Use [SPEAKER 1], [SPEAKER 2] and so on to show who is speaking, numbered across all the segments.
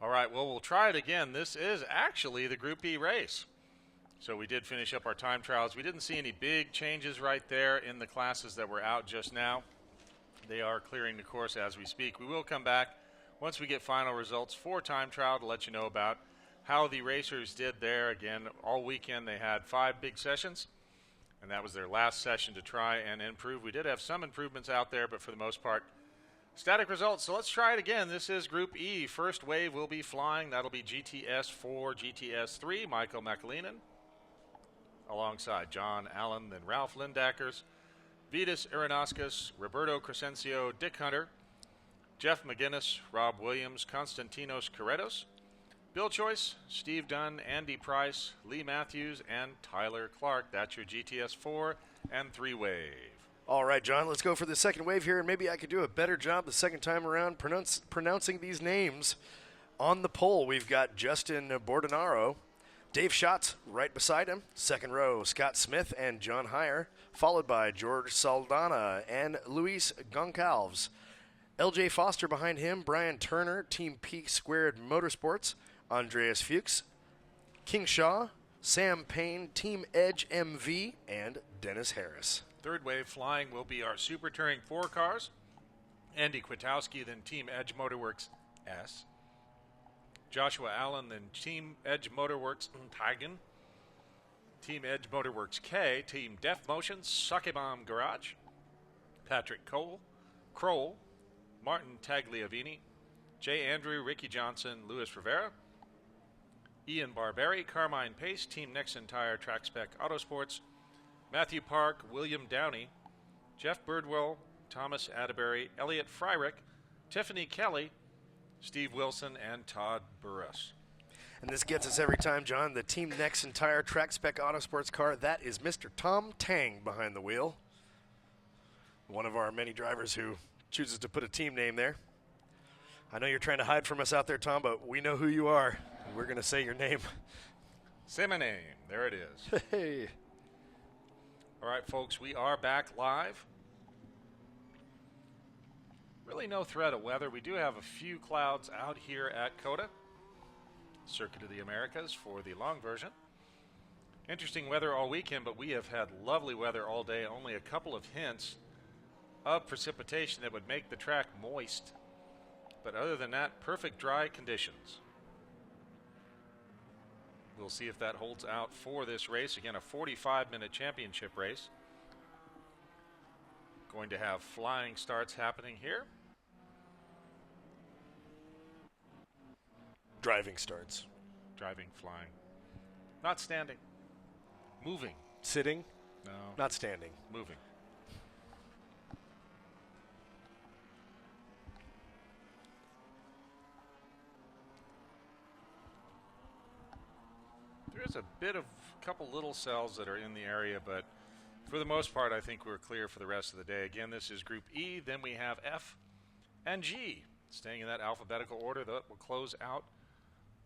[SPEAKER 1] All right, well, we'll try it again. This is actually the Group E race. So we did finish up our time trials. We didn't see any big changes right there in the classes that were out just now. They are clearing the course as we speak. We will come back once we get final results for time trial to let you know about how the racers did there. Again, all weekend they had 5 big sessions, and that was their last session to try and improve. We did have some improvements out there, but for the most part, static results. So let's try it again. This is Group E. First wave will be flying. That'll be GTS4, GTS3, Michael McAleenan, alongside John Allen, then Ralph Lindackers, Vitas Arenauskas, Roberto Crescencio, Dick Hunter, Jeff McGinnis, Rob Williams, Konstantinos Corredos, Bill Choice, Steve Dunn, Andy Price, Lee Matthews, and Tyler Clark. That's your GTS4 and 3 wave.
[SPEAKER 2] All right, John, let's go for the second wave here, and maybe I could do a better job the second time around pronouncing these names. On the pole, we've got Justin Bordenaro, Dave Schatz right beside him. Second row, Scott Smith and John Heyer, followed by George Saldana and Luis Goncalves. LJ Foster behind him, Brian Turner, Team P Squared Motorsports, Andreas Fuchs, King Shaw, Sam Payne, Team Edge MV, and Dennis Harris.
[SPEAKER 1] Third wave flying will be our Super Touring 4 cars. Andy Kwiatkowski, then Team Edge Motorworks S. Joshua Allen, then Team Edge Motorworks Tigan. Team Edge Motorworks K. Team Def Motions Sakebom Garage. Patrick Kroll, Martin Tagliavini, Jay Andrew, Ricky Johnson, Luis Rivera. Ian Barberi, Carmine Pace, Team Nexon Tire Track Spec Autosports. Matthew Park, William Downey, Jeff Birdwell, Thomas Atterbury, Elliot Fryrick, Tiffany Kelly, Steve Wilson, and Todd Burrus.
[SPEAKER 2] And this gets us every time, John, the Team Nexon Tire Track Spec Autosports car. That is Mr. Tom Tang behind the wheel. One of our many drivers who chooses to put a team name there. I know you're trying to hide from us out there, Tom, but we know who you are. We're going to say your name.
[SPEAKER 1] Say my name. There it is.
[SPEAKER 2] Hey.
[SPEAKER 1] All right, folks, we are back live. Really no threat of weather. We do have a few clouds out here at COTA, Circuit of the Americas, for the long version. Interesting weather all weekend, but we have had lovely weather all day. Only a couple of hints of precipitation that would make the track moist. But other than that, perfect dry conditions. We'll see if that holds out for this race. Again, a 45-minute championship race. Going to have flying starts happening here.
[SPEAKER 2] Driving starts.
[SPEAKER 1] Driving, flying. Not standing. Moving.
[SPEAKER 2] Sitting.
[SPEAKER 1] No.
[SPEAKER 2] Not standing.
[SPEAKER 1] Moving. There's a bit of a couple little cells that are in the area, but for the most part, I think we're clear for the rest of the day. Again, this is Group E. Then we have F and G. Staying in that alphabetical order, that will close out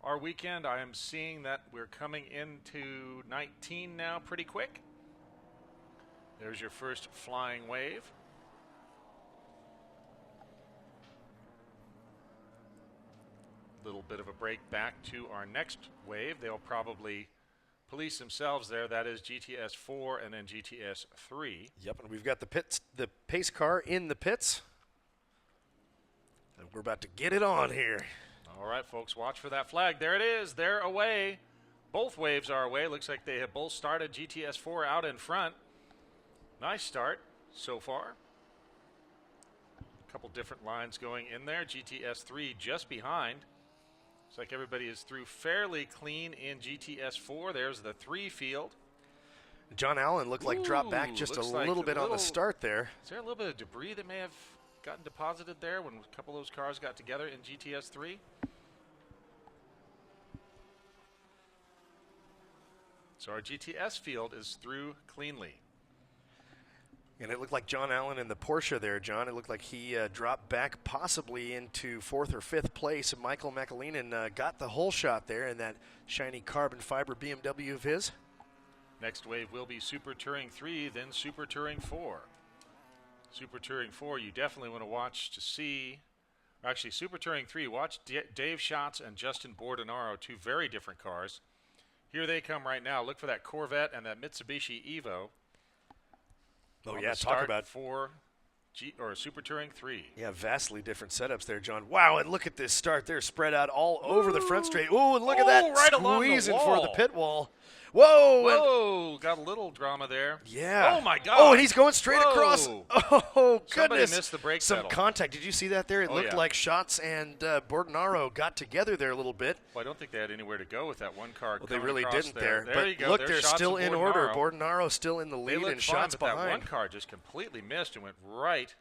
[SPEAKER 1] our weekend. I am seeing that we're coming into 19 now pretty quick. There's your first flying wave. Little bit of a break back to our next wave. They'll probably police themselves there. That is GTS4 and then GTS3.
[SPEAKER 2] Yep, and we've got the pace car in the pits. And we're about to get it on here.
[SPEAKER 1] All right, folks, watch for that flag. There it is. They're away. Both waves are away. Looks like they have both started. GTS4 out in front. Nice start so far. A couple different lines going in there. GTS3 just behind. Looks like everybody is through fairly clean in GTS4. There's the 3 field.
[SPEAKER 2] John Allen looked like dropped back just a little bit on the start there.
[SPEAKER 1] Is there a little bit of debris that may have gotten deposited there when a couple of those cars got together in GTS3? So our GTS field is through cleanly.
[SPEAKER 2] And it looked like John Allen in the Porsche there, John. It looked like he dropped back possibly into 4th or 5th place. And Michael McAleenan got the whole shot there in that shiny carbon fiber BMW of his.
[SPEAKER 1] Next wave will be Super Touring 3, then Super Touring 4. Super Touring 4, you definitely want to watch to see Actually, Super Touring 3, watch Dave Schatz and Justin Bordenaro, two very different cars. Here they come right now. Look for that Corvette and that Mitsubishi Evo.
[SPEAKER 2] Oh, yeah, talk about
[SPEAKER 1] for Super Touring 3.
[SPEAKER 2] Yeah, vastly different setups there, John. Wow, and look at this start. They're spread out all over the front straight. Ooh, and look at that
[SPEAKER 1] right along the
[SPEAKER 2] squeezing for
[SPEAKER 1] wall.
[SPEAKER 2] the pit wall. Whoa!
[SPEAKER 1] Whoa! Got a little drama there.
[SPEAKER 2] Yeah.
[SPEAKER 1] Oh, my God.
[SPEAKER 2] Oh, and he's going straight across.
[SPEAKER 1] Whoa.
[SPEAKER 2] Oh, goodness.
[SPEAKER 1] Somebody missed the brake
[SPEAKER 2] Some
[SPEAKER 1] pedal.
[SPEAKER 2] contact. Did you see that there? It looked like Schatz and Bordenaro got together there a little bit.
[SPEAKER 1] Well, I don't think they had anywhere to go with that one car.
[SPEAKER 2] Well, they really didn't
[SPEAKER 1] there.
[SPEAKER 2] there.
[SPEAKER 1] There you
[SPEAKER 2] But
[SPEAKER 1] go.
[SPEAKER 2] look,
[SPEAKER 1] There's
[SPEAKER 2] they're
[SPEAKER 1] Schatz
[SPEAKER 2] still
[SPEAKER 1] and
[SPEAKER 2] in order. Bordenaro still in the
[SPEAKER 1] They
[SPEAKER 2] lead
[SPEAKER 1] looked
[SPEAKER 2] and
[SPEAKER 1] fine,
[SPEAKER 2] Schatz
[SPEAKER 1] but
[SPEAKER 2] behind.
[SPEAKER 1] that one car just completely missed and went right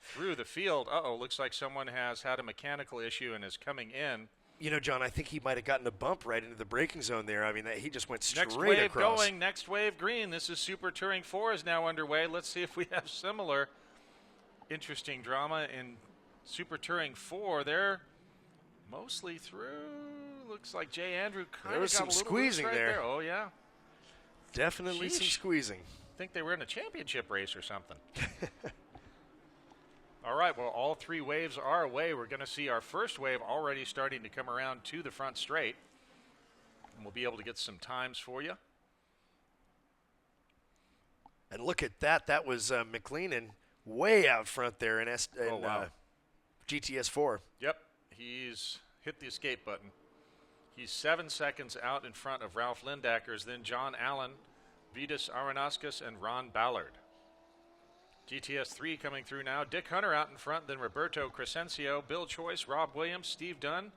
[SPEAKER 1] through the field. Uh-oh, looks like someone has had a mechanical issue and is coming in.
[SPEAKER 2] You know, John, I think he might have gotten a bump right into the braking zone there. I mean, he just went straight
[SPEAKER 1] Next wave
[SPEAKER 2] across.
[SPEAKER 1] going, next wave green. This is Super Touring 4 is now underway. Let's see if we have similar interesting drama in Super Touring 4. They're mostly through. Looks like Jay Andrew kind
[SPEAKER 2] There
[SPEAKER 1] of
[SPEAKER 2] was
[SPEAKER 1] got
[SPEAKER 2] some
[SPEAKER 1] a little
[SPEAKER 2] squeezing
[SPEAKER 1] right
[SPEAKER 2] there.
[SPEAKER 1] Oh, yeah.
[SPEAKER 2] Definitely some
[SPEAKER 1] Sheesh.
[SPEAKER 2] squeezing.
[SPEAKER 1] I think they were in a championship race or something. All right, well, all three waves are away. We're going to see our first wave already starting to come around to the front straight. And we'll be able to get some times for you.
[SPEAKER 2] And look at that. That was McLean way out front there in GTS4.
[SPEAKER 1] Yep, he's hit the escape button. He's 7 seconds out in front of Ralph Lindackers, then John Allen, Vitas Aronaskas, and Ron Ballard. GTS3 coming through now. Dick Hunter out in front, then Roberto Crescencio, Bill Choice, Rob Williams, Steve Dunn,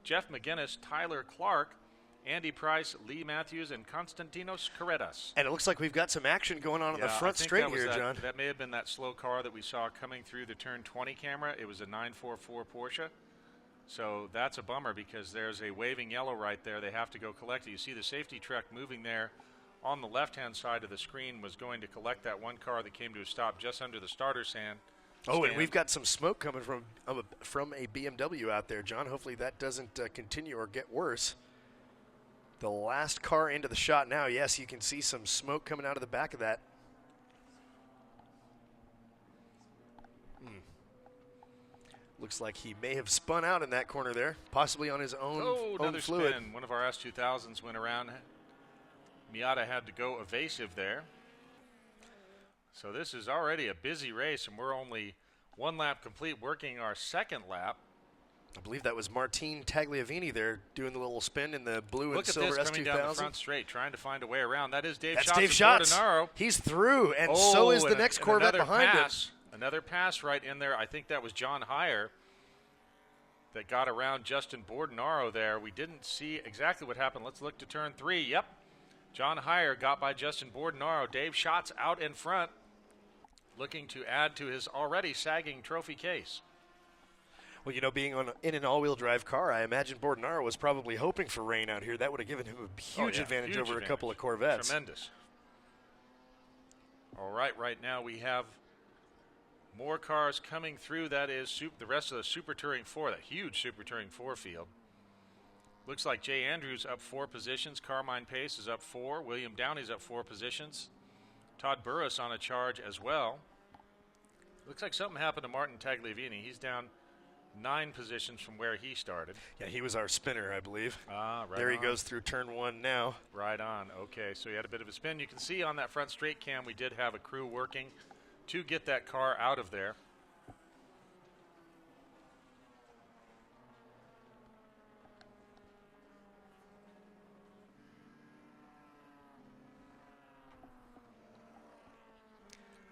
[SPEAKER 1] Jeff McGinnis, Tyler Clark, Andy Price, Lee Matthews, and Konstantinos Karetas.
[SPEAKER 2] And it looks like we've got some action going on the front straight here, John.
[SPEAKER 1] That may have been that slow car that we saw coming through the turn 20 camera. It was a 944 Porsche. So that's a bummer because there's a waving yellow right there. They have to go collect it. You see the safety truck moving there on the left-hand side of the screen was going to collect that one car that came to a stop just under the starter stand.
[SPEAKER 2] Oh, and we've got some smoke coming from a BMW out there, John. Hopefully that doesn't continue or get worse. The last car into the shot now. Yes, you can see some smoke coming out of the back of that. Looks like he may have spun out in that corner there, possibly on his own
[SPEAKER 1] another
[SPEAKER 2] fluid.
[SPEAKER 1] spin. One of our S2000s went around. Miata had to go evasive there. So this is already a busy race, and we're only one lap complete, working our second lap.
[SPEAKER 2] I believe that was Martin Tagliavini there doing the little spin in the blue and silver S2000.
[SPEAKER 1] Look at this coming down the front straight, trying to find a way around. That is Dave Schatz.
[SPEAKER 2] That's Dave Schatz. He's through, and so is the next Corvette behind him.
[SPEAKER 1] Another pass right in there. I think that was John Heyer that got around Justin Bordenaro there. We didn't see exactly what happened. Let's look to turn 3. Yep. John Heyer got by Justin Bordenaro. Dave Schatz out in front, looking to add to his already sagging trophy case.
[SPEAKER 2] Well, you know, being in an all-wheel drive car, I imagine Bordenaro was probably hoping for rain out here. That would have given him a huge advantage over a couple of Corvettes.
[SPEAKER 1] Tremendous. All right, right now we have more cars coming through. That is the rest of the Super Touring 4, that huge Super Touring 4 field. Looks like Jay Andrews up 4 positions. Carmine Pace is up 4. William Downey's up 4 positions. Todd Burris on a charge as well. Looks like something happened to Martin Tagliavini. He's down 9 positions from where he started.
[SPEAKER 2] Yeah, he was our spinner, I believe.
[SPEAKER 1] Right
[SPEAKER 2] there he
[SPEAKER 1] on.
[SPEAKER 2] goes through turn 1 now.
[SPEAKER 1] Right on. Okay, so he had a bit of a spin. You can see on that front straight cam we did have a crew working to get that car out of there.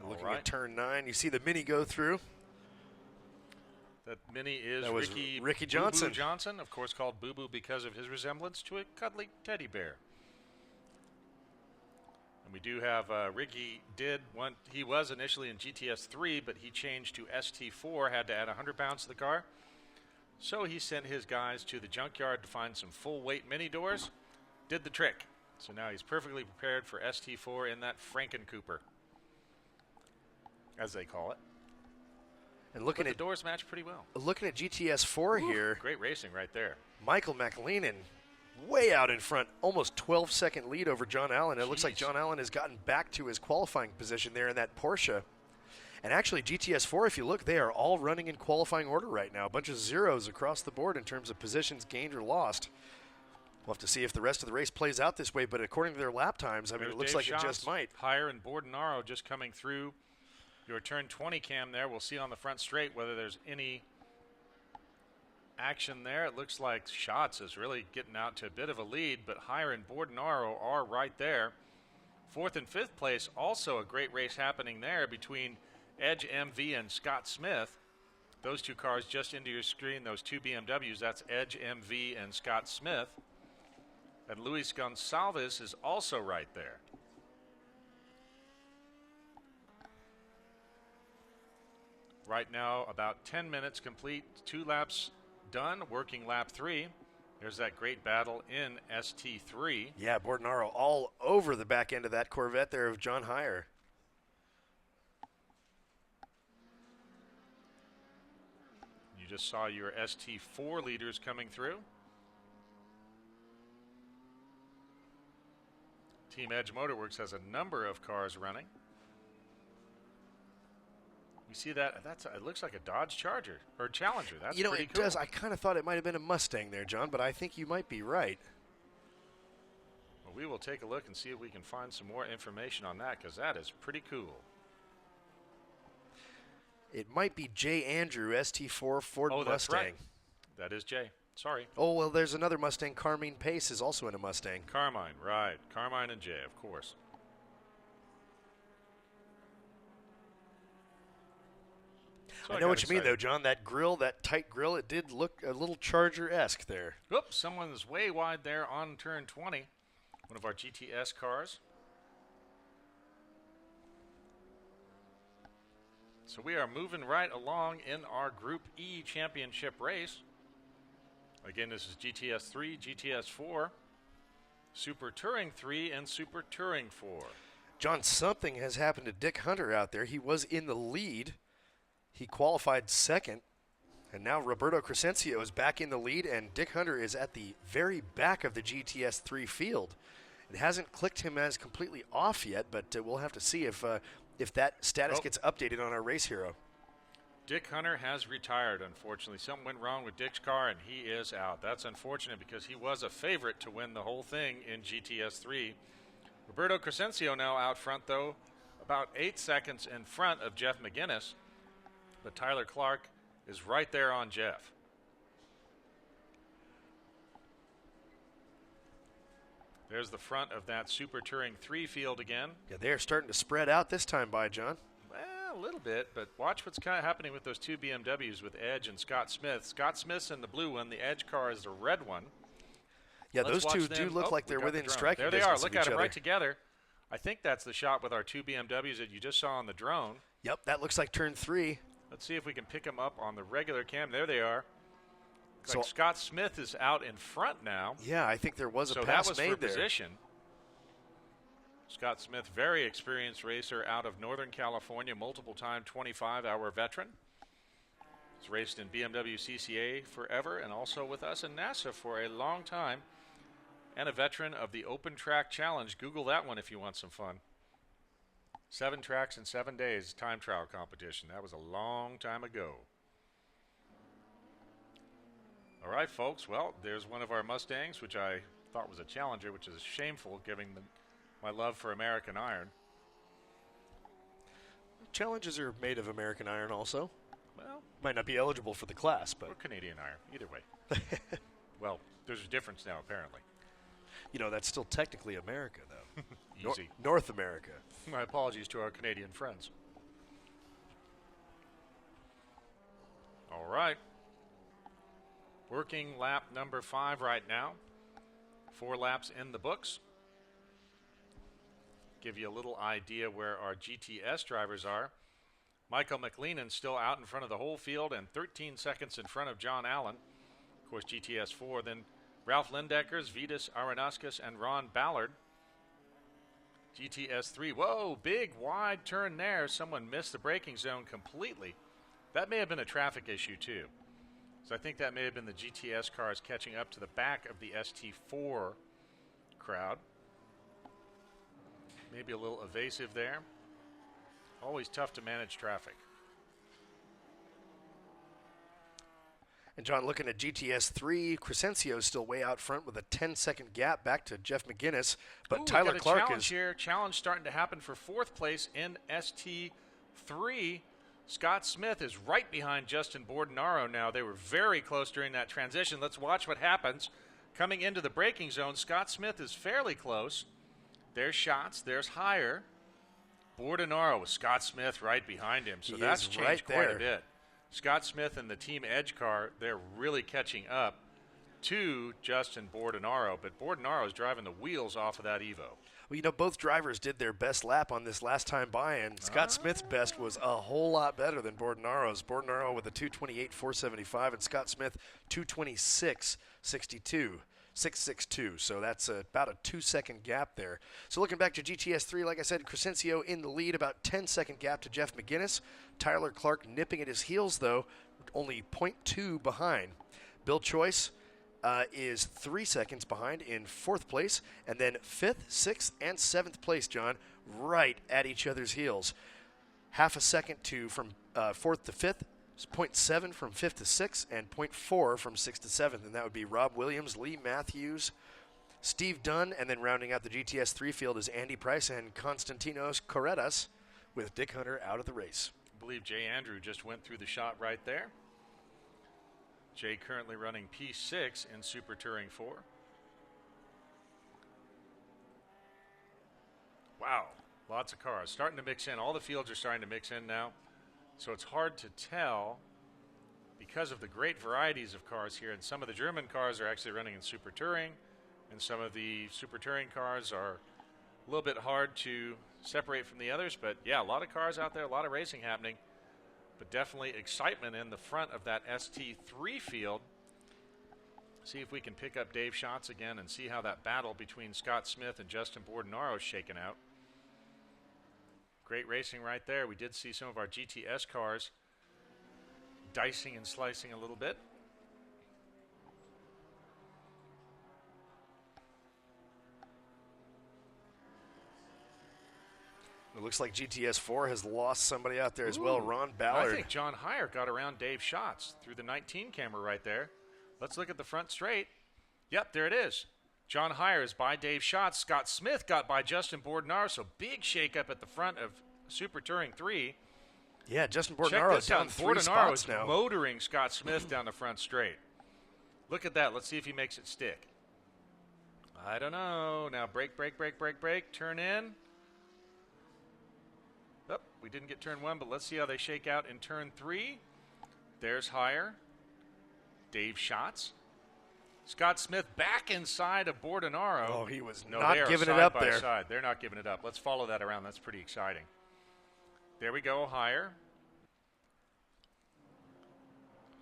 [SPEAKER 2] Looking at turn 9, you see the Mini go through.
[SPEAKER 1] That Mini is
[SPEAKER 2] Ricky Johnson.
[SPEAKER 1] Boo Boo Johnson, of course called Boo Boo because of his resemblance to a cuddly teddy bear. And we do have Ricky he was initially in GTS3, but he changed to ST4, had to add 100 pounds to the car. So he sent his guys to the junkyard to find some full weight Mini doors, did the trick. So now he's perfectly prepared for ST4 in that Franken Cooper, as they call it.
[SPEAKER 2] And looking
[SPEAKER 1] the
[SPEAKER 2] at
[SPEAKER 1] doors match pretty well.
[SPEAKER 2] Looking at GTS4 here.
[SPEAKER 1] Great racing right there.
[SPEAKER 2] Michael McLean way out in front, almost 12-second lead over John Allen. It looks like John Allen has gotten back to his qualifying position there in that Porsche. And actually, GTS4, if you look, they are all running in qualifying order right now. A bunch of zeros across the board in terms of positions gained or lost. We'll have to see if the rest of the race plays out this way, but according to their lap times, I mean, it looks like it just might.
[SPEAKER 1] Higher and Bordenaro just coming through your turn 20 cam there. We'll see on the front straight whether there's any action there. It looks like Schatz is really getting out to a bit of a lead, but Higher and Bordenaro are right there. Fourth and fifth place, also a great race happening there between Edge MV and Scott Smith. Those two cars just into your screen, those two BMWs, that's Edge MV and Scott Smith. And Luis Gonçalves is also right there. Right now, about 10 minutes complete, 2 laps done, working lap 3. There's that great battle in ST3.
[SPEAKER 2] Yeah, Bordenaro all over the back end of that Corvette there of John Hire.
[SPEAKER 1] You just saw your ST4 leaders coming through. Team Edge Motorworks has a number of cars running. We see that it looks like a Dodge Charger or Challenger. That's pretty
[SPEAKER 2] it
[SPEAKER 1] cool.
[SPEAKER 2] does. I kind of thought it might have been a Mustang there, John, but I think you might be right.
[SPEAKER 1] Well, we will take a look and see if we can find some more information on that, because that is pretty cool.
[SPEAKER 2] It might be J. Andrew, ST4 Ford
[SPEAKER 1] Mustang.
[SPEAKER 2] That's right.
[SPEAKER 1] That is Jay. Sorry.
[SPEAKER 2] Oh, well, there's another Mustang. Carmine Pace is also in a Mustang.
[SPEAKER 1] Carmine, right. Carmine and Jay, of course. So
[SPEAKER 2] I know what you mean, though, John. That grill, that tight grill, it did look a little Charger-esque there.
[SPEAKER 1] Oops, someone's way wide there on turn 20. One of our GTS cars. So we are moving right along in our Group E championship race. Again, this is GTS3, GTS4, Super Touring 3, and Super Touring 4.
[SPEAKER 2] John, something has happened to Dick Hunter out there. He was in the lead. He qualified second, and now Roberto Crescencio is back in the lead, and Dick Hunter is at the very back of the GTS3 field. It hasn't clicked him as completely off yet, but we'll have to see if that status gets updated on our race hero.
[SPEAKER 1] Dick Hunter has retired, unfortunately. Something went wrong with Dick's car, and he is out. That's unfortunate because he was a favorite to win the whole thing in GTS3. Roberto Crescencio now out front, though, about 8 seconds in front of Jeff McGinnis. But Tyler Clark is right there on Jeff. There's the front of that Super Touring 3 field again.
[SPEAKER 2] Yeah, they're starting to spread out this time by, John.
[SPEAKER 1] Well, a little bit, but watch what's kind of happening with those two BMWs with Edge and Scott Smith. Scott Smith's in the blue one. The Edge car is the red one.
[SPEAKER 2] Yeah, those two do look like they're within striking distance.
[SPEAKER 1] There they are. Look at them right together. I think that's the shot with our two BMWs that you just saw on the drone.
[SPEAKER 2] Yep, that looks like turn 3.
[SPEAKER 1] Let's see if we can pick them up on the regular cam. There they are. Looks like Scott Smith is out in front now.
[SPEAKER 2] Yeah, I think there was a pass made
[SPEAKER 1] there. So that was for
[SPEAKER 2] there.
[SPEAKER 1] position. Scott Smith, very experienced racer out of Northern California, multiple-time 25-hour veteran. He's raced in BMW CCA forever and also with us in NASA for a long time. And a veteran of the Open Track Challenge. Google that one if you want some fun. 7 tracks in 7 days time trial competition. That was a long time ago. All right, folks. Well, there's one of our Mustangs, which I thought was a Challenger, which is shameful given my love for American Iron.
[SPEAKER 2] Challenges are made of American Iron also.
[SPEAKER 1] Well,
[SPEAKER 2] might not be eligible for the class, but.
[SPEAKER 1] Or Canadian Iron, either way. Well, there's a difference now, apparently.
[SPEAKER 2] You know, that's still technically America, though.
[SPEAKER 1] Easy.
[SPEAKER 2] North America.
[SPEAKER 1] My apologies to our Canadian friends. All right. Working lap number 5 right now. 4 laps in the books. Give you a little idea where our GTS drivers are. Michael McLennan still out in front of the whole field and 13 seconds in front of John Allen. Of course, GTS4. Then Ralph Lindeckers, Vitas Aranaskas, and Ron Ballard. GTS3. Whoa, big wide turn there. Someone missed the braking zone completely. That may have been a traffic issue too. So I think that may have been the GTS cars catching up to the back of the ST4 crowd. Maybe a little evasive there. Always tough to manage traffic.
[SPEAKER 2] And John, looking at GTS3, Crescencio still way out front with a 10-second gap back to Jeff McGinnis. But
[SPEAKER 1] Ooh,
[SPEAKER 2] Tyler
[SPEAKER 1] got a
[SPEAKER 2] Clark
[SPEAKER 1] challenge
[SPEAKER 2] is
[SPEAKER 1] here. Challenge starting to happen for 4th place in ST3. Scott Smith is right behind Justin Bordenaro now. They were very close during that transition. Let's watch what happens. Coming into the braking zone, Scott Smith is fairly close. There's Shots. There's Higher. Bordenaro with Scott Smith right behind him. So that's changed quite a bit. Scott Smith and the Team Edge car, they're really catching up to Justin Bordenaro. But Bordenaro is driving the wheels off of that Evo.
[SPEAKER 2] Well, you know, both drivers did their best lap on this last time by, and Scott Smith's best was a whole lot better than Bordenaro's. Bordenaro with a 228.475 and Scott Smith 226.62. 662, so that's about a 2-second gap there. So looking back to GTS3, like I said, Crescencio in the lead, about 10-second gap to Jeff McGinnis. Tyler Clark nipping at his heels, though, only 0.2 behind. Bill Choice is 3 seconds behind in 4th place, and then 5th, 6th, and 7th place, John, right at each other's heels. Half a second from 4th to 5th, 0.7 from 5th to 6th, and 0.4 from 6th to 7th, and that would be Rob Williams, Lee Matthews, Steve Dunn, and then rounding out the GTS3 field is Andy Price and Konstantinos Corretas, with Dick Hunter out of the race.
[SPEAKER 1] I believe Jay Andrew just went through the shot right there. Jay currently running P6 in Super Touring 4. Wow, lots of cars starting to mix in. All the fields are starting to mix in now. So it's hard to tell because of the great varieties of cars here. And some of the German cars are actually running in Super Touring, and some of the Super Touring cars are a little bit hard to separate from the others. But yeah, a lot of cars out there, a lot of racing happening, but definitely excitement in the front of that ST3 field. See if we can pick up Dave Schatz again and see how that battle between Scott Smith and Justin Bordenaro is shaking out. Great racing right there. We did see some of our GTS cars dicing and slicing a little bit.
[SPEAKER 2] It looks like GTS4 has lost somebody out there as well, Ron Ballard.
[SPEAKER 1] I think John Heyer got around Dave Schatz through the 19 camera right there. Let's look at the front straight. Yep, there it is. John Heyer is by Dave Schatz. Scott Smith got by Justin Bordenaro, so big shakeup at the front of Super Touring 3.
[SPEAKER 2] Yeah, Justin Bordenaro is down 3 spots now.
[SPEAKER 1] Motoring Scott Smith down the front straight. Look at that. Let's see if he makes it stick. I don't know. Now brake, brake, brake, brake, brake. Turn in. Oh, we didn't get turn 1, but let's see how they shake out in turn 3. There's Heyer. Dave Schatz. Scott Smith back inside of Bordenaro.
[SPEAKER 2] Oh, he was not giving it up there.
[SPEAKER 1] Side. They're not giving it up. Let's follow that around. That's pretty exciting. There we go, Heyer.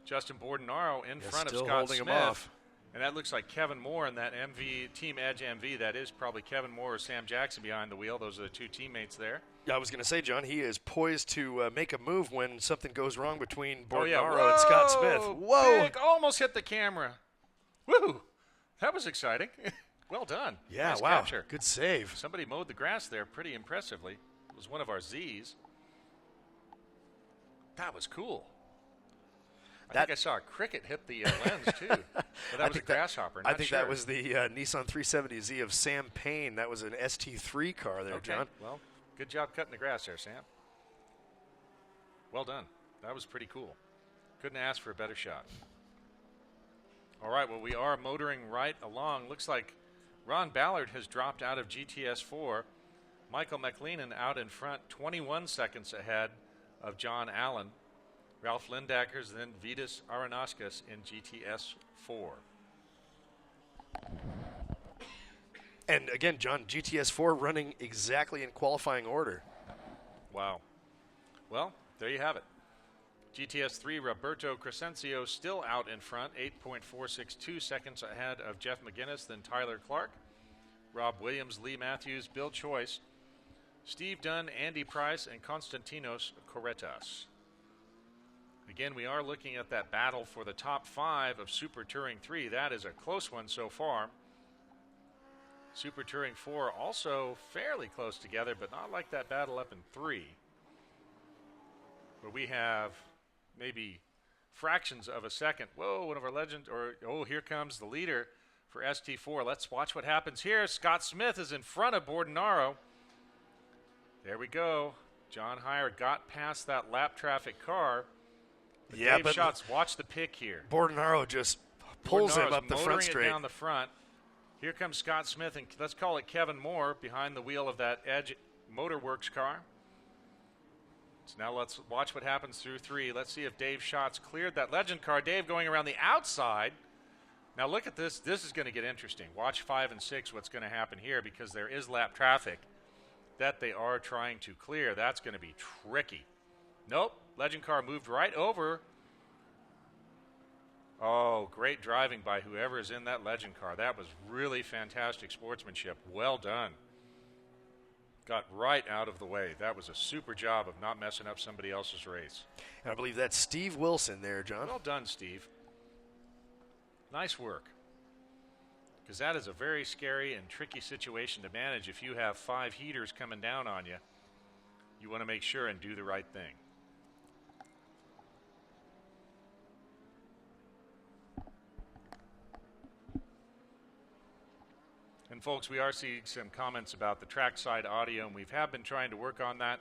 [SPEAKER 1] Justin Bordenaro in front of Scott Smith. Him off. And that looks like Kevin Moore in that MV, Team Edge MV. That is probably Kevin Moore or Sam Jackson behind the wheel. Those are the two teammates there.
[SPEAKER 2] Yeah, I was going to say, John, he is poised to make a move when something goes wrong between Bordenaro
[SPEAKER 1] Whoa,
[SPEAKER 2] and Scott Smith. Whoa!
[SPEAKER 1] Big, almost hit the camera. Woo! That was exciting. Well done.
[SPEAKER 2] Yeah,
[SPEAKER 1] nice
[SPEAKER 2] wow.
[SPEAKER 1] Capture.
[SPEAKER 2] Good save.
[SPEAKER 1] Somebody mowed the grass there pretty impressively. It was one of our Z's. That was cool. I think I saw a cricket hit the lens, too. But that was a grasshopper.
[SPEAKER 2] I think that was the Nissan 370Z of Sam Payne. That was an ST3 car there,
[SPEAKER 1] okay.
[SPEAKER 2] John.
[SPEAKER 1] Well, good job cutting the grass there, Sam. Well done. That was pretty cool. Couldn't ask for a better shot. All right, well, we are motoring right along. Looks like Ron Ballard has dropped out of GTS4. Michael McLennan out in front, 21 seconds ahead of John Allen. Ralph Lindacker's, then Vitas Aranaskas in GTS4.
[SPEAKER 2] And again, John, GTS4 running exactly in qualifying order.
[SPEAKER 1] Wow. Well, there you have it. GTS3, Roberto Crescencio still out in front, 8.462 seconds ahead of Jeff McGinnis, then Tyler Clark, Rob Williams, Lee Matthews, Bill Choice, Steve Dunn, Andy Price, and Konstantinos Corretas. Again, we are looking at that battle for the top 5 of Super Touring 3. That is a close one so far. Super Touring 4 also fairly close together, but not like that battle up in 3. where we have maybe fractions of a second. Whoa, one of our legends, or oh, here comes the leader for ST4. Let's watch what happens here. Scott Smith is in front of Bordenaro. There we go. John Heyer got past that lap traffic car. But
[SPEAKER 2] yeah,
[SPEAKER 1] Dave
[SPEAKER 2] but
[SPEAKER 1] Schatz, watch the pick here.
[SPEAKER 2] Bordenaro just pulls him
[SPEAKER 1] Bordenaro's
[SPEAKER 2] up the front straight.
[SPEAKER 1] It down the front. Here comes Scott Smith, and let's call it Kevin Moore behind the wheel of that Edge Motorworks car. So now let's watch what happens through 3. Let's see if Dave Schatz cleared that legend car. Dave going around the outside. Now look at this. This is going to get interesting. Watch 5 and 6 what's going to happen here, because there is lap traffic that they are trying to clear. That's going to be tricky. Nope. Legend car moved right over. Oh, great driving by whoever is in that legend car. That was really fantastic sportsmanship. Well done. Got right out of the way. That was a super job of not messing up somebody else's race.
[SPEAKER 2] And I believe that's Steve Wilson there, John.
[SPEAKER 1] Well done, Steve. Nice work. Because that is a very scary and tricky situation to manage. If you have 5 heaters coming down on you, you want to make sure and do the right thing. And folks, we are seeing some comments about the trackside audio, and we have been trying to work on that,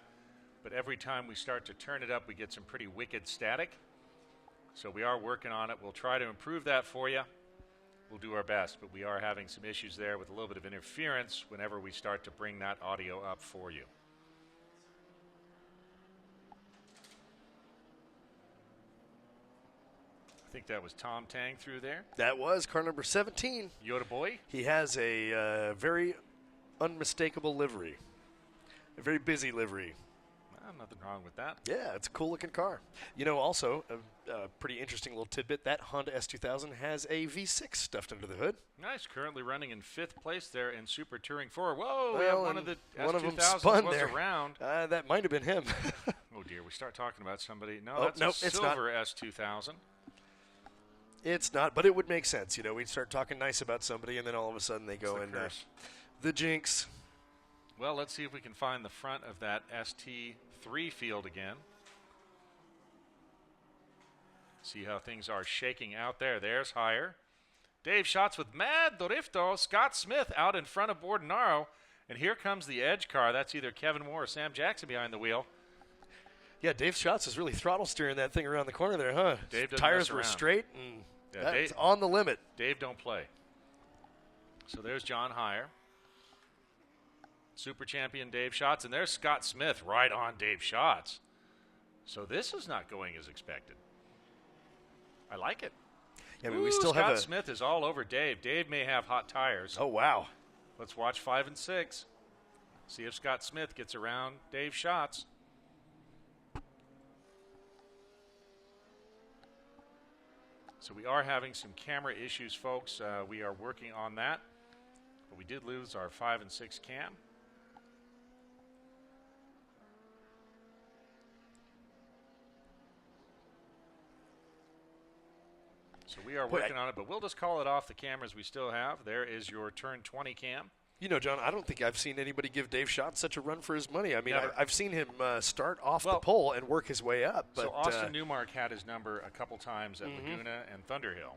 [SPEAKER 1] but every time we start to turn it up, we get some pretty wicked static. So we are working on it. We'll try to improve that for you. We'll do our best, but we are having some issues there with a little bit of interference whenever we start to bring that audio up for you. I think that was Tom Tang through there.
[SPEAKER 2] That was car number 17.
[SPEAKER 1] Yoda boy.
[SPEAKER 2] He has a very unmistakable livery, a very busy livery.
[SPEAKER 1] Nothing wrong with that.
[SPEAKER 2] Yeah, it's a cool-looking car. You know, also, a pretty interesting little tidbit, that Honda S2000 has a V6 stuffed under the hood.
[SPEAKER 1] Nice. Currently running in 5th place there in Super Touring 4. Whoa, we
[SPEAKER 2] well,
[SPEAKER 1] have one of the
[SPEAKER 2] one of them
[SPEAKER 1] S2000s
[SPEAKER 2] spun
[SPEAKER 1] was
[SPEAKER 2] there.
[SPEAKER 1] around.
[SPEAKER 2] That might have been him.
[SPEAKER 1] Oh, dear. We start talking about somebody. No,
[SPEAKER 2] Oh,
[SPEAKER 1] that's
[SPEAKER 2] nope,
[SPEAKER 1] a
[SPEAKER 2] it's
[SPEAKER 1] silver S2000.
[SPEAKER 2] It's not, but it would make sense. You know, we'd start talking nice about somebody, and then all of a sudden they go in the jinx.
[SPEAKER 1] Well, let's see if we can find the front of that ST3 field again. See how things are shaking out there. There's Heyer. Dave Schatz with Mad Dorifto. Scott Smith out in front of Bordenaro. And here comes the Edge car. That's either Kevin Moore or Sam Jackson behind the wheel.
[SPEAKER 2] Yeah, Dave Schatz is really throttle steering that thing around the corner there, huh?
[SPEAKER 1] Dave doesn't
[SPEAKER 2] Tires
[SPEAKER 1] mess
[SPEAKER 2] were
[SPEAKER 1] around.
[SPEAKER 2] straight, and
[SPEAKER 1] Yeah,
[SPEAKER 2] that's
[SPEAKER 1] Dave,
[SPEAKER 2] on the limit.
[SPEAKER 1] Dave don't play. So there's John Heyer. Super champion Dave Schatz. And there's Scott Smith right on Dave Schatz. So this is not going as expected. I like it.
[SPEAKER 2] Yeah, I mean, we still have
[SPEAKER 1] Scott Smith is all over Dave. Dave may have hot tires.
[SPEAKER 2] Oh, wow.
[SPEAKER 1] Let's watch 5 and 6. See if Scott Smith gets around Dave Schatz. So we are having some camera issues, folks. We are working on that. But we did lose our 5 and 6 cam. So we are working on it, but we'll just call it off the cameras we still have. There is your turn 20 cam.
[SPEAKER 2] You know, John, I don't think I've seen anybody give Dave Schatz such a run for his money. I mean,
[SPEAKER 1] Never.
[SPEAKER 2] I've seen him start off the pole and work his way up. But,
[SPEAKER 1] so Austin Newmark had his number a couple times at Laguna and Thunderhill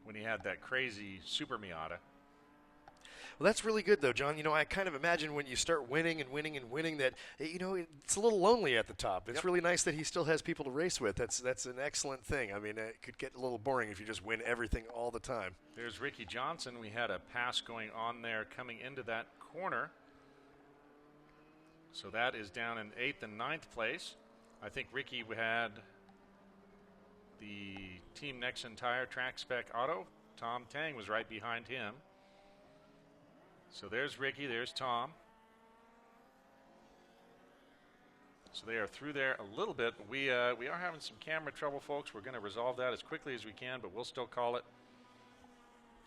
[SPEAKER 1] when he had that crazy Super Miata.
[SPEAKER 2] Well, that's really good, though, John. You know, I kind of imagine when you start winning and winning and winning that, you know, it's a little lonely at the top. It's really nice that he still has people to race with. That's an excellent thing. I mean, it could get a little boring if you just win everything all the time.
[SPEAKER 1] There's Ricky Johnson. We had a pass going on there coming into that corner. So that is down in 8th and 9th place. I think Ricky had the Team Nexen Tire Track Spec Auto. Tom Tang was right behind him. So there's Ricky, there's Tom. So they are through there a little bit. We are having some camera trouble, folks. We're going to resolve that as quickly as we can, but we'll still call it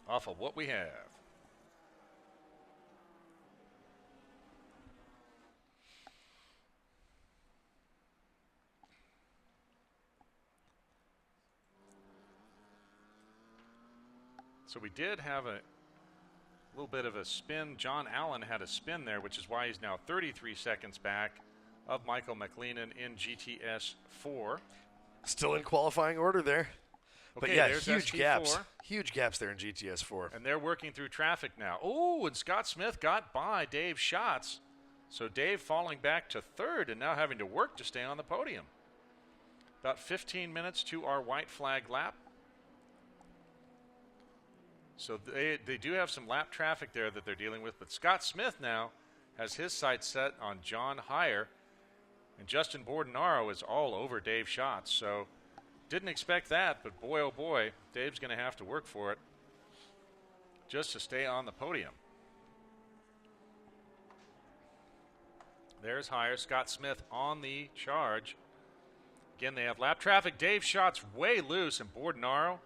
[SPEAKER 1] off of what we have. So we did have a little bit of a spin. John Allen had a spin there, which is why he's now 33 seconds back of Michael McLennan in GTS4.
[SPEAKER 2] Still in qualifying order there. But
[SPEAKER 1] Okay,
[SPEAKER 2] yeah,
[SPEAKER 1] there's
[SPEAKER 2] huge
[SPEAKER 1] ST4.
[SPEAKER 2] gaps. Huge gaps there in GTS4.
[SPEAKER 1] And they're working through traffic now. Oh, and Scott Smith got by Dave Schatz. So Dave falling back to third and now having to work to stay on the podium. About 15 minutes to our white flag lap. So they do have some lap traffic there that they're dealing with. But Scott Smith now has his sights set on John Heyer. And Justin Bordenaro is all over Dave Schatz. So didn't expect that, but boy, oh boy, Dave's going to have to work for it just to stay on the podium. There's Heyer. Scott Smith on the charge. Again, they have lap traffic. Dave Schatz way loose, and Bordenaro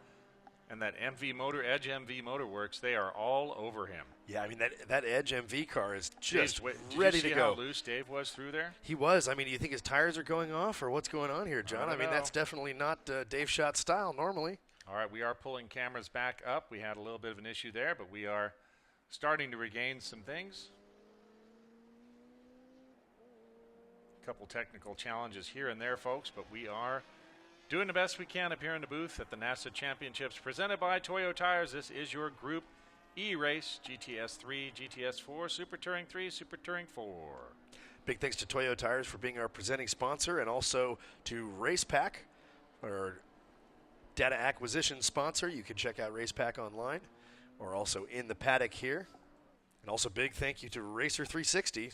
[SPEAKER 1] and that MV Motor, Edge MV Motor Works, they are all over him.
[SPEAKER 2] Yeah, I mean, that Edge MV car is just
[SPEAKER 1] Did
[SPEAKER 2] ready
[SPEAKER 1] you see
[SPEAKER 2] to go.
[SPEAKER 1] how loose Dave was through there?
[SPEAKER 2] He was. I mean, do you think his tires are going off, or what's going on here, John? I mean,
[SPEAKER 1] know.
[SPEAKER 2] that's definitely not Dave Schatz style normally.
[SPEAKER 1] All right, we are pulling cameras back up. We had a little bit of an issue there, but we are starting to regain some things. A couple technical challenges here and there, folks, but we are doing the best we can up here in the booth at the NASA Championships presented by Toyo Tires. This is your Group E race, GTS3, GTS4, Super Touring 3, Super Touring 4.
[SPEAKER 2] Big thanks to Toyo Tires for being our presenting sponsor, and also to RacePack, our data acquisition sponsor. You can check out RacePack online or also in the paddock here. And also big thank you to Racer 360.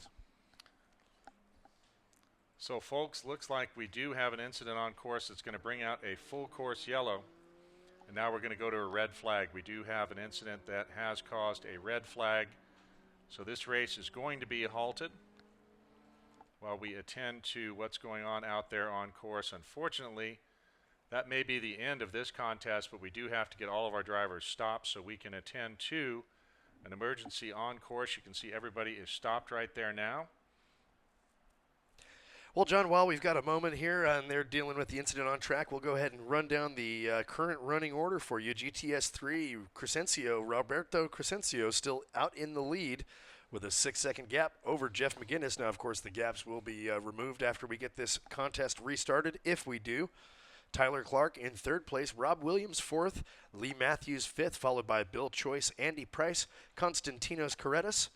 [SPEAKER 1] So, folks, looks like we do have an incident on course that's going to bring out a full course yellow. And now we're going to go to a red flag. We do have an incident that has caused a red flag. So this race is going to be halted while we attend to what's going on out there on course. Unfortunately, that may be the end of this contest, but we do have to get all of our drivers stopped so we can attend to an emergency on course. You can see everybody is stopped right there now.
[SPEAKER 2] Well, John, while we've got a moment here and they're dealing with the incident on track, we'll go ahead and run down the current running order for you. GTS3, Roberto Crescencio still out in the lead with a 6-second gap over Jeff McGinnis. Now, of course, the gaps will be removed after we get this contest restarted, if we do. Tyler Clark in third place, Rob Williams fourth, Lee Matthews fifth, followed by Bill Choice, Andy Price, Konstantinos Karetas,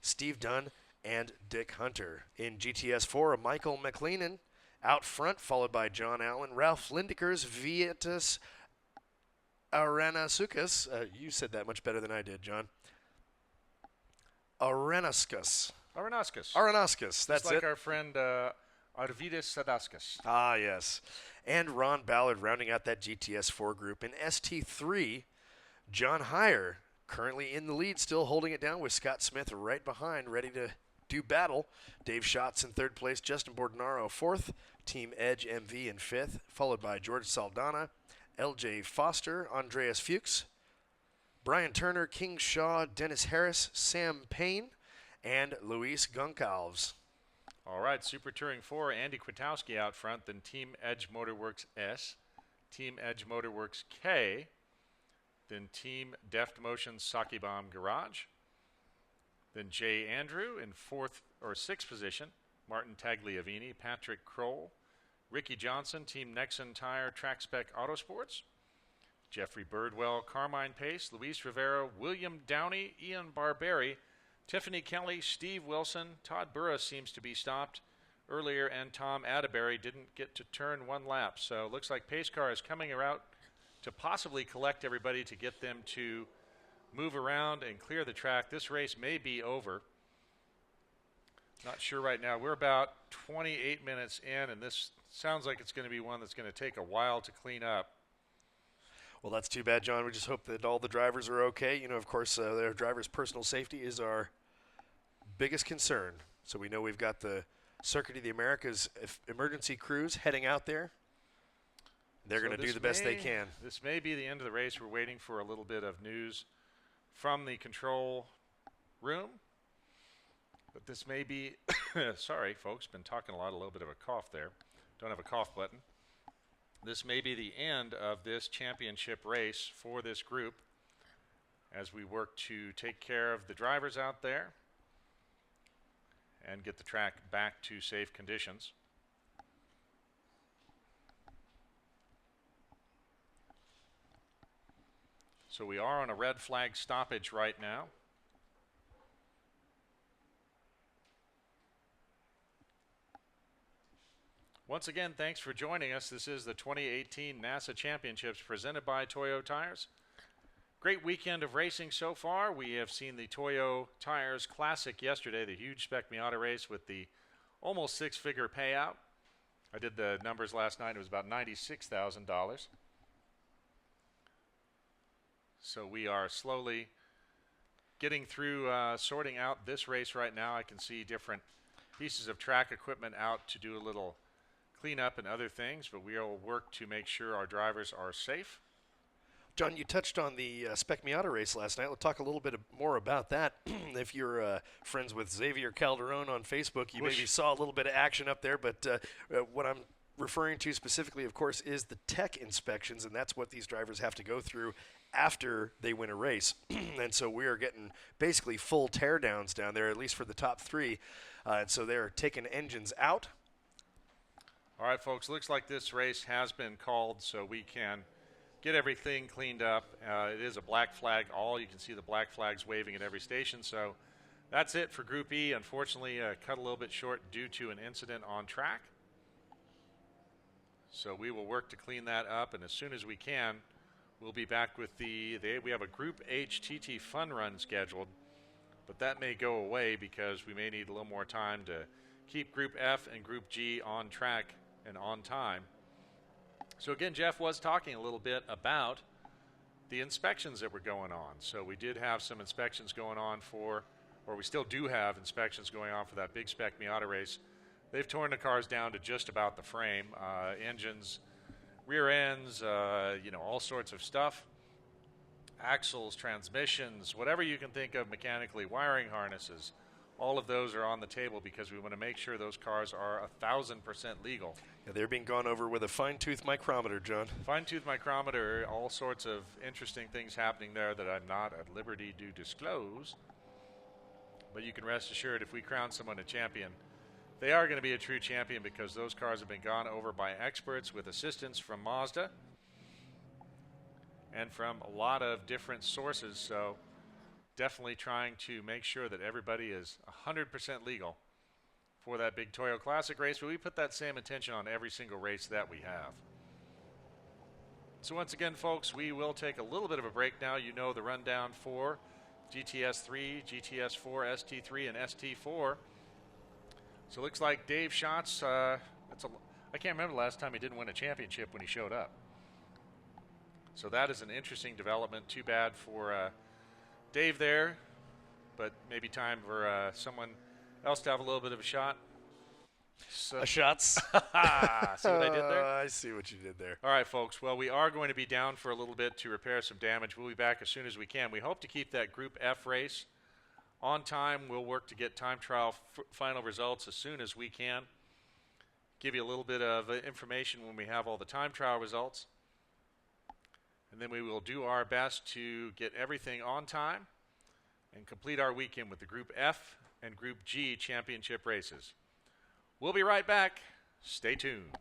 [SPEAKER 2] Steve Dunn, and Dick Hunter. In GTS4, Michael McLennan out front, followed by John Allen, Ralph Lindekers, Vietas Aranasukas. You said that much better than I did, John. Aranaskas.
[SPEAKER 1] Aranaskas.
[SPEAKER 2] That's
[SPEAKER 1] like
[SPEAKER 2] it.
[SPEAKER 1] Our friend Arvidas Sadaskas.
[SPEAKER 2] Ah, yes. And Ron Ballard rounding out that GTS4 group. In ST3, John Heyer currently in the lead, still holding it down with Scott Smith right behind, ready to do battle. Dave Schatz in third place, Justin Bordenaro fourth, Team Edge MV in fifth, followed by George Saldana, LJ Foster, Andreas Fuchs, Brian Turner, King Shaw, Dennis Harris, Sam Payne, and Luis Goncalves.
[SPEAKER 1] All right, Super Touring 4, Andy Kwiatkowski out front, then Team Edge Motorworks S, Team Edge Motorworks K, then Team Deft Motion Sakibam Garage, then Jay Andrew in sixth position, Martin Tagliavini, Patrick Kroll, Ricky Johnson, Team Nexon Tire Track Spec Autosports, Jeffrey Birdwell, Carmine Pace, Luis Rivera, William Downey, Ian Barberi, Tiffany Kelly, Steve Wilson, Todd Burris seems to be stopped earlier, and Tom Atterbury didn't get to turn one lap. So it looks like Pace Car is coming around to possibly collect everybody to get them to move around and clear the track. This race may be over. Not sure right now. We're about 28 minutes in, and this sounds like it's going to be one that's going to take a while to clean up.
[SPEAKER 2] Well, that's too bad, John. We just hope that all the drivers are okay. You know, of course, their drivers' personal safety is our biggest concern. So we know we've got the Circuit of the Americas emergency crews heading out there. They're going to do the best they can.
[SPEAKER 1] This may be the end of the race. We're waiting for a little bit of news from the control room. But this may be, sorry, folks, been talking a little bit of a cough there. Don't have a cough button. This may be the end of this championship race for this group as we work to take care of the drivers out there and get the track back to safe conditions. So we are on a red flag stoppage right now. Once again, thanks for joining us. This is the 2018 NASA Championships presented by Toyo Tires. Great weekend of racing so far. We have seen the Toyo Tires Classic yesterday, the huge Spec Miata race with the almost six-figure payout. I did the numbers last night. It was about $96,000. So we are slowly getting through sorting out this race right now. I can see different pieces of track equipment out to do a little cleanup and other things, but we will work to make sure our drivers are safe.
[SPEAKER 2] John, you touched on the Spec Miata race last night. Let's talk a little bit more about that. If you're friends with Xavier Calderon on Facebook, you maybe saw a little bit of action up there, but what I'm referring to specifically, of course, is the tech inspections, and that's what these drivers have to go through after they win a race. And so we are getting basically full teardowns down there, at least for the top three. And so they're taking engines out.
[SPEAKER 1] All right, folks, looks like this race has been called, so we can get everything cleaned up. It is a black flag. You can see the black flags waving at every station. So that's it for Group E. Unfortunately, cut a little bit short due to an incident on track. So we will work to clean that up, and as soon as we can, we'll be back with we have a Group H TT Fun Run scheduled, but that may go away because we may need a little more time to keep Group F and Group G on track and on time. So again, Jeff was talking a little bit about the inspections that were going on. So we did have some inspections going on we still do have inspections going on for that big Spec Miata race. They've torn the cars down to just about the frame, engines, rear ends, all sorts of stuff, axles, transmissions, whatever you can think of mechanically, wiring harnesses. All of those are on the table because we want to make sure those cars are 1,000% legal.
[SPEAKER 2] Yeah, they're being gone over with a fine-tooth micrometer, John.
[SPEAKER 1] Fine-tooth micrometer, all sorts of interesting things happening there that I'm not at liberty to disclose. But you can rest assured if we crown someone a champion, they are going to be a true champion because those cars have been gone over by experts with assistance from Mazda and from a lot of different sources. So definitely trying to make sure that everybody is 100% legal for that big Toyo Classic race, but we put that same intention on every single race that we have. So once again, folks, we will take a little bit of a break now. You know the rundown for GTS3, GTS4, ST3, and ST4. So it looks like Dave Schatz, I can't remember the last time he didn't win a championship when he showed up. So that is an interesting development. Too bad for Dave there, but maybe time for someone else to have a little bit of a shot. So
[SPEAKER 2] A shots.
[SPEAKER 1] See what I did there?
[SPEAKER 2] I see what you did there.
[SPEAKER 1] All right, folks. Well, we are going to be down for a little bit to repair some damage. We'll be back as soon as we can. We hope to keep that Group F race on time. We'll work to get time trial final results as soon as we can. Give you a little bit of information when we have all the time trial results. And then we will do our best to get everything on time and complete our weekend with the Group F and Group G championship races. We'll be right back. Stay tuned.